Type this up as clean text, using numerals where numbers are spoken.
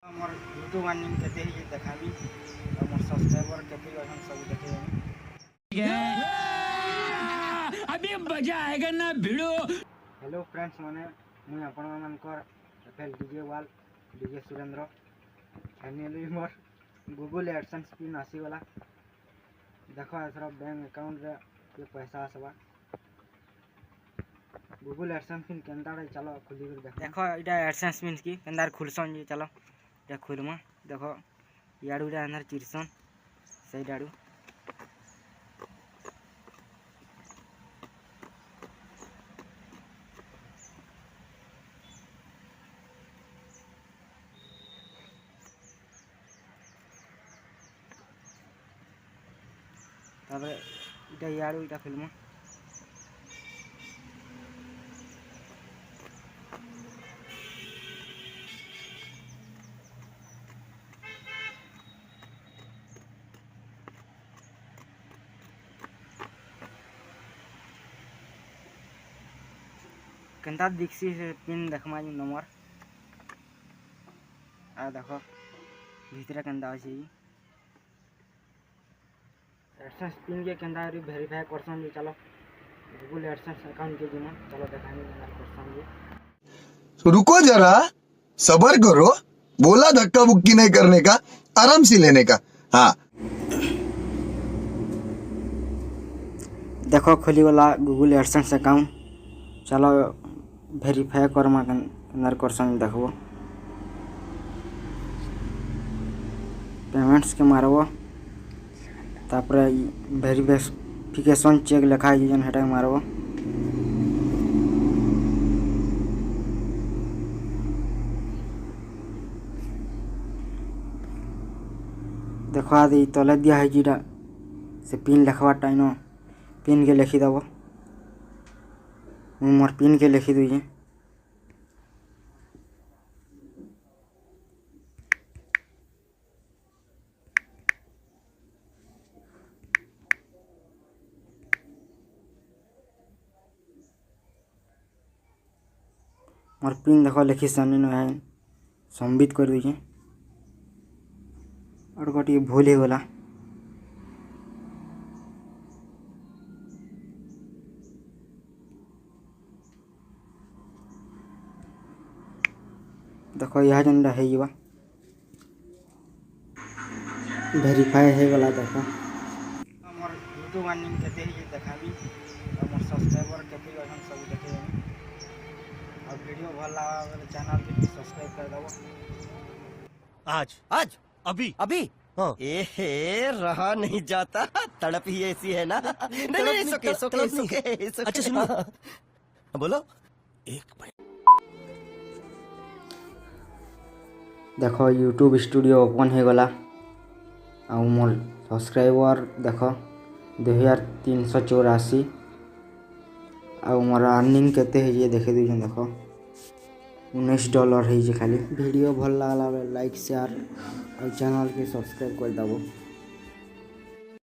मोर YouTube earning केते ही देखाबी और मोर subscriber केते अछन सब देखे अभी मजा आएगा ना भिड़ो। हेलो फ्रेंड्स माने मुई आपण मानकर एफएल डीजे वाल डीजे सुरेंद्र फाइनली मोर गूगल एडसेंस पिन आसी वाला देखो एथरा बैंक अकाउंट रे के पैसा आसबा गूगल एडसेंस पिन केंदा रे चलो खुली कर देखो इटा एडसेंस पिन की केंदार खुलसन जे चलो इटा खुलमा देखो याडू इटा अंदर चिरसन सही डाडू तापर इटा याडू इटा खुलमा केंता दिखसी से पिन देखमा जो नंबर आ देखो भीतर केंता अछि एडसेंस पिन के केंता वेरीफाई करसन जे चलो गूगल एडसेंस अकाउंट के जिमा चलो देखानी करसन जे रुको जरा सबर करो बोला धक्का बुक्की नहीं करने का आराम से लेने का। हाँ देखो खुली वाला गूगल एडसेंस अकाउंट चलो वेरीफाई करमा अंदर करसन देखबो पेमेंट्स के मारबो तापर वेरिफिकेशन चेक लिखा है जन हेटा मारबो देखो आदि तले दिया है जीटा से पिन लिखवा टाइनो पिन के लिखी दबो मोर पिन के लिखी दीजिए मोर पिन देखो लिखी सामने न है संबित कर दीजिए और गोटी भूल ही गला देखो यह जन है जीवा वेरीफाई है गला देखो मोर यूट्यूब अर्निंग केते ही देखाबी और मोर सब्सक्राइबर केते अछन सब देखे और वीडियो भल लागा चैनल के सब्सक्राइब कर दबो आज आज अभी अभी हाँ। ए रहा नहीं जाता तड़प ही ऐसी है ना नहीं सोके अच्छा सुनो बोलो एक देखो यूट्यूब स्टूडियो ओपन हो गला आ मोर सब्सक्राइबर देखो 2384 आ मोर अर्निंग केते है ये देखे दीजिए देखो $19 है खाली वीडियो भल लागला लाइक शेयर और चैनल के सब्सक्राइब कर दबो।